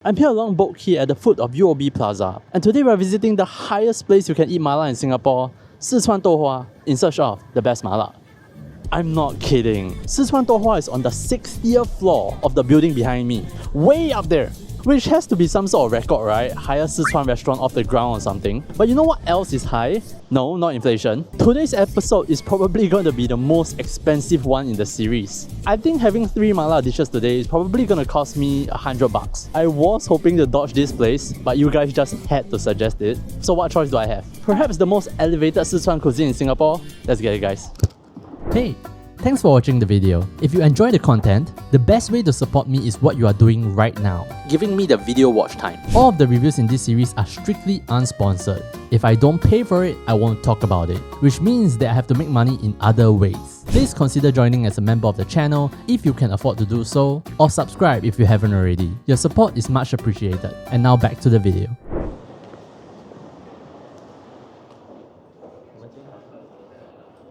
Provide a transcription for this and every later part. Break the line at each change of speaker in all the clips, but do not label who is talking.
I'm here along Boat Quay at the foot of UOB Plaza, and today we're visiting the highest place you can eat mala in Singapore, Sichuan Douhua, in search of the best mala. I'm not kidding. Sichuan Douhua is on the 60th floor of the building behind me, way up there. Which has to be some sort of record, right? Highest Sichuan restaurant off the ground or something. But you know what else is high? No, not inflation. Today's episode is probably going to be the most expensive one in the series. I think having 3 mala dishes today is probably going to cost me $100. I was hoping to dodge this place, but you guys just had to suggest it. So what choice do I have? Perhaps the most elevated Sichuan cuisine in Singapore? Let's get it, guys. Hey! Thanks for watching the video. If you enjoy the content, the best way to support me is what you are doing right now, giving me the video watch time. All of the reviews in this series are strictly unsponsored. If I don't pay for it, I won't talk about it, which means that I have to make money in other ways. Please consider joining as a member of the channel if you can afford to do so, or subscribe if you haven't already. Your support is much appreciated. And now back to the video.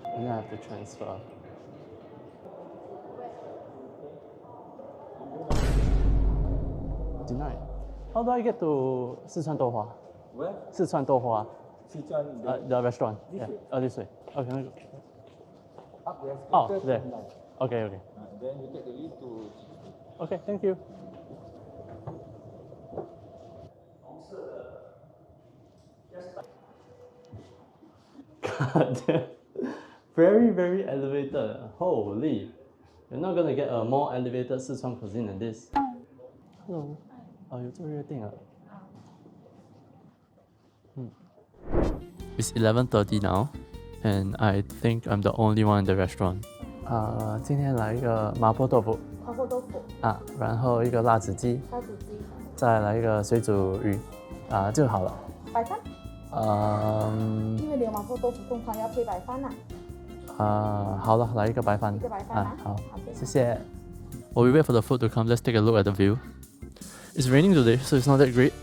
I'm gonna have to transfer. Denied. How do I get to Sichuan Douhua?
Where?
Sichuan Douhua.
Sichuan.
The restaurant.
This
Yeah.
way.
Oh, this way. Okay. Let me go.
Up there.
Oh,
After
there.
tonight.
Okay.
Then you take the lift to.
Okay, thank you. God damn. Very elevated. Holy. You're not gonna get a more elevated Sichuan cuisine than this. Hello. Oh, you told me It's 11:30 now, and I think I'm the only one in the restaurant. 今天来一个麻婆豆腐
Mapo Tofu
啊，然后一个辣子鸡，
虾子鸡，
再来一个水煮鱼就好了。
白饭，因为你有Mapo Tofu通常要配白饭呐。
好了，来一个白饭。
一个白饭啊，
好，
好的。
谢谢。While we wait for the food to come, let's take a look at the view. It's raining today, so it's not that great.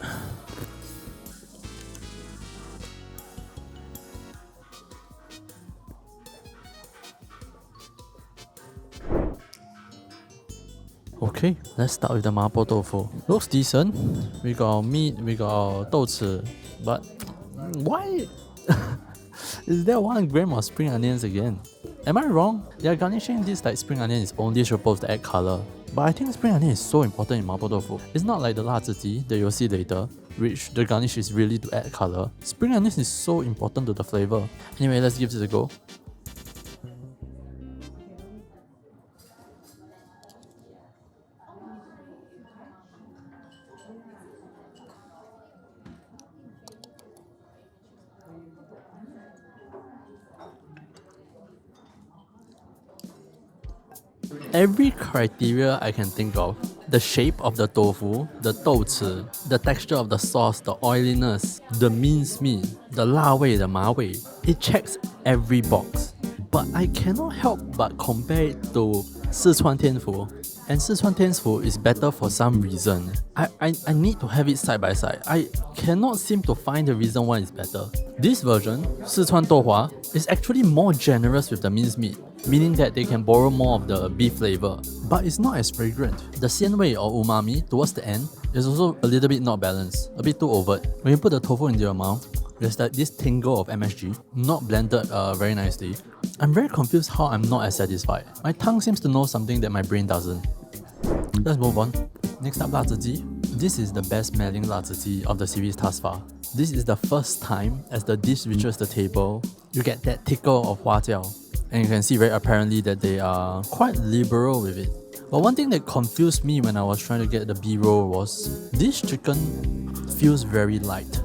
Okay, let's start with the Mapo Tofu. Looks decent. We got our meat, we got our 豆豉, but why is there 1 gram of spring onions again? Am I wrong? They're garnishing this like spring onion is only supposed to add color. But I think spring onion is so important in Mapo Tofu. It's not like the 辣子鸡 that you'll see later, which the garnish is really to add color. Spring onion is so important to the flavor. Anyway, let's give this a go. Every criteria I can think of, the shape of the tofu, the 豆豉, the texture of the sauce, the oiliness, the minced meat, the 辣味, the 麻味, it checks every box. But I cannot help but compare it to Sichuan Tianfu. And Sichuan Tianfu is better for some reason. I need to have it side by side. I cannot seem to find the reason why it's better. This version, Sichuan Douhua, is actually more generous with the minced meat, meaning that they can borrow more of the beef flavor. But it's not as fragrant. The 鲜味 or umami towards the end is also a little bit not balanced, a bit too overt. When you put the tofu into your mouth, there's like this tingle of MSG, not blended very nicely. I'm very confused how I'm not as satisfied. My tongue seems to know something that my brain doesn't. Let's move on. Next up, 辣子鸡. This is the best smelling 辣子鸡 of the series thus far. This is the first time as the dish reaches the table, you get that tickle of 花椒. And you can see very apparently that they are quite liberal with it. But one thing that confused me when I was trying to get the B-roll was this chicken feels very light.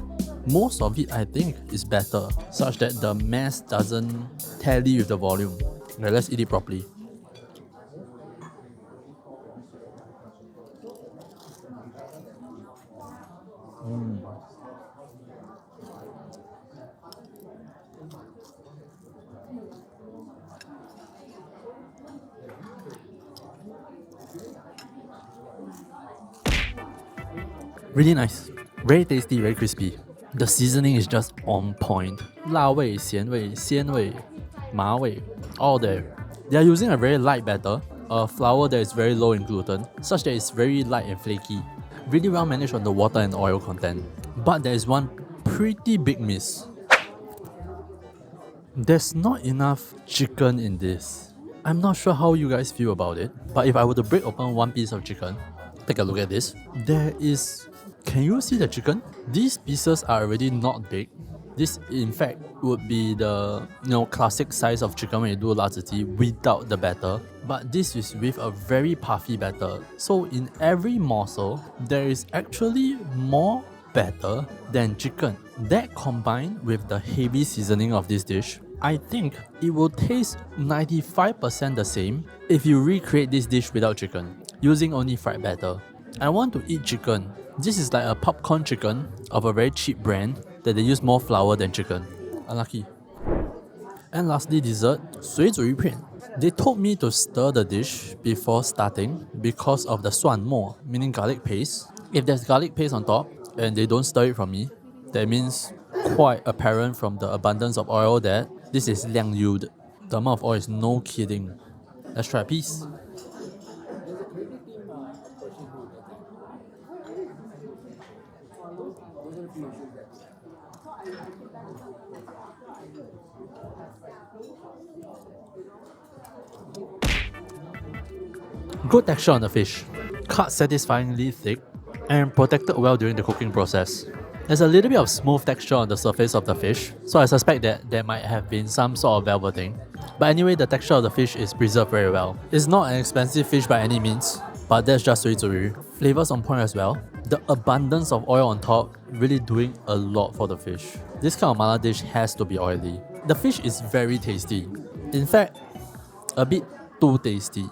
Most of it I think is better, such that the mass doesn't tally with the volume. Okay, let's eat it properly. Really nice, very tasty, very crispy. The seasoning is just on point. 辣味, 咸味, 鲜味, 麻味, all there. They are using a very light batter, a flour that is very low in gluten, such that it's very light and flaky. really well managed on the water and oil content. But there is one pretty big miss. There's not enough chicken in this. I'm not sure how you guys feel about it, but if I were to break open one piece of chicken, take a look at this. There is... Can you see the chicken? These pieces are already not big. This, in fact, would be the classic size of chicken when you do laziti without the batter. But this is with a very puffy batter. So in every morsel, there is actually more batter than chicken. That combined with the heavy seasoning of this dish, I think it will taste 95% the same if you recreate this dish without chicken, using only fried batter. I want to eat chicken. This is like a popcorn chicken of a very cheap brand that they use more flour than chicken. Unlucky. And lastly, dessert, Shui Zhu Yu Pian. They told me to stir the dish before starting because of the suan mo, meaning garlic paste. If there's garlic paste on top and they don't stir it from me, that means quite apparent from the abundance of oil that this is liang yud. The amount of oil is no kidding. Let's try a piece. Good texture on the fish, cut satisfyingly thick and protected well during the cooking process. There's a little bit of smooth texture on the surface of the fish, so I suspect that there might have been some sort of velveting. But anyway, the texture of the fish is preserved very well. It's not an expensive fish by any means, but that's just Shui Zhu Yu. Flavors on point as well. The abundance of oil on top really doing a lot for the fish. This kind of mala dish has to be oily. The fish is very tasty. In fact, a bit too tasty.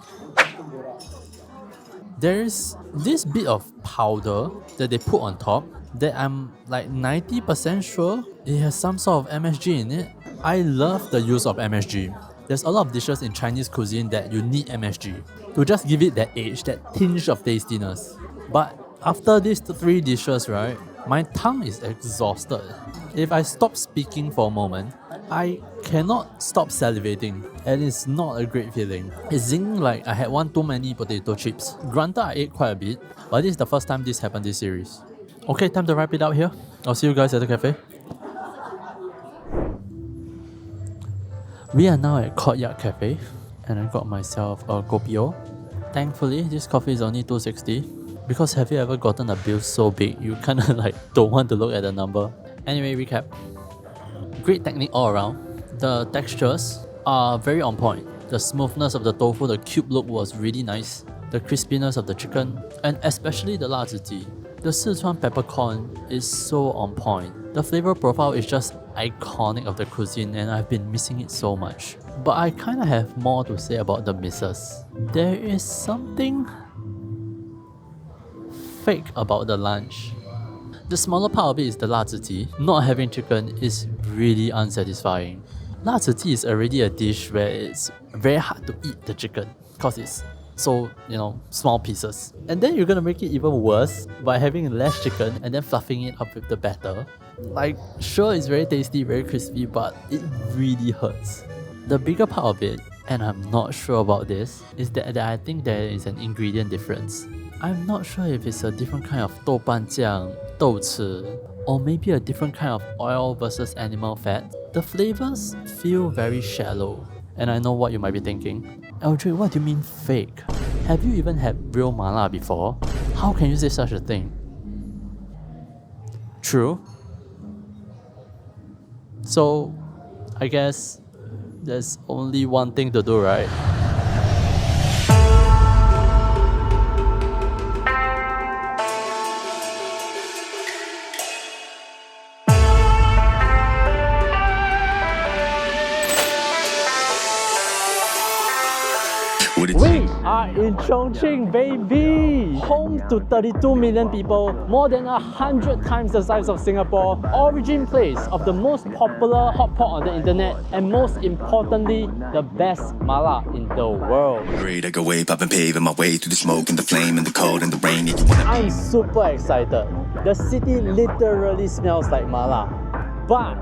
There is this bit of powder that they put on top that I'm like 90% sure it has some sort of MSG in it. I love the use of MSG. There's a lot of dishes in Chinese cuisine that you need MSG to just give it that edge, that tinge of tastiness. But after these three dishes, right, my tongue is exhausted. If I stop speaking for a moment, I cannot stop salivating, and it's not a great feeling. It's zinging like I had one too many potato chips. Granted, I ate quite a bit, but this is the first time this happened this series. Okay, time to wrap it up here. I'll see you guys at the cafe. We are now at Courtyard Cafe, and I got myself a kopi-o. Thankfully, this coffee is only $2.60. Because have you ever gotten a bill so big, you kinda like don't want to look at the number. Anyway, recap. Great technique all around. The textures are very on point. The smoothness of the tofu, the cube look was really nice. The crispiness of the chicken, and especially the laziti. The Sichuan peppercorn is so on point. The flavor profile is just iconic of the cuisine and I've been missing it so much. But I kinda have more to say about the misses. There is something fake about the lunch. The smaller part of it is the laziti. Not having chicken is really unsatisfying. Laziti is already a dish where it's very hard to eat the chicken because it's so, small pieces. And then you're gonna make it even worse by having less chicken and then fluffing it up with the batter. Like, sure, it's very tasty, very crispy, but it really hurts. The bigger part of it, and I'm not sure about this, is that I think there is an ingredient difference. I'm not sure if it's a different kind of 豆瓣酱, 豆豉, or maybe a different kind of oil versus animal fat. The flavors feel very shallow. And I know what you might be thinking. Eldred, what do you mean fake? Have you even had real mala before? How can you say such a thing? True. So, I guess there's only one thing to do, right? We are in Chongqing, baby! Home to 32 million people, more than 100 times the size of Singapore, origin place of the most popular hot pot on the internet, and most importantly, the best mala in the world.
Great, I go way up and paving my way through the smoke and the flame and the cold and the rain.
I'm super excited. The city literally smells like mala. But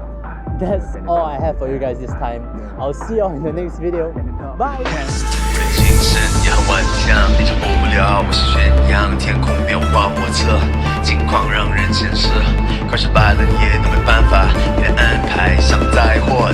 that's all I have for you guys this time. I'll see you all in the next video. Bye!
深也很顽强，你逃不了我是宣扬，天空变化莫测，境况让人牵涉，快失败了也都没办法，你的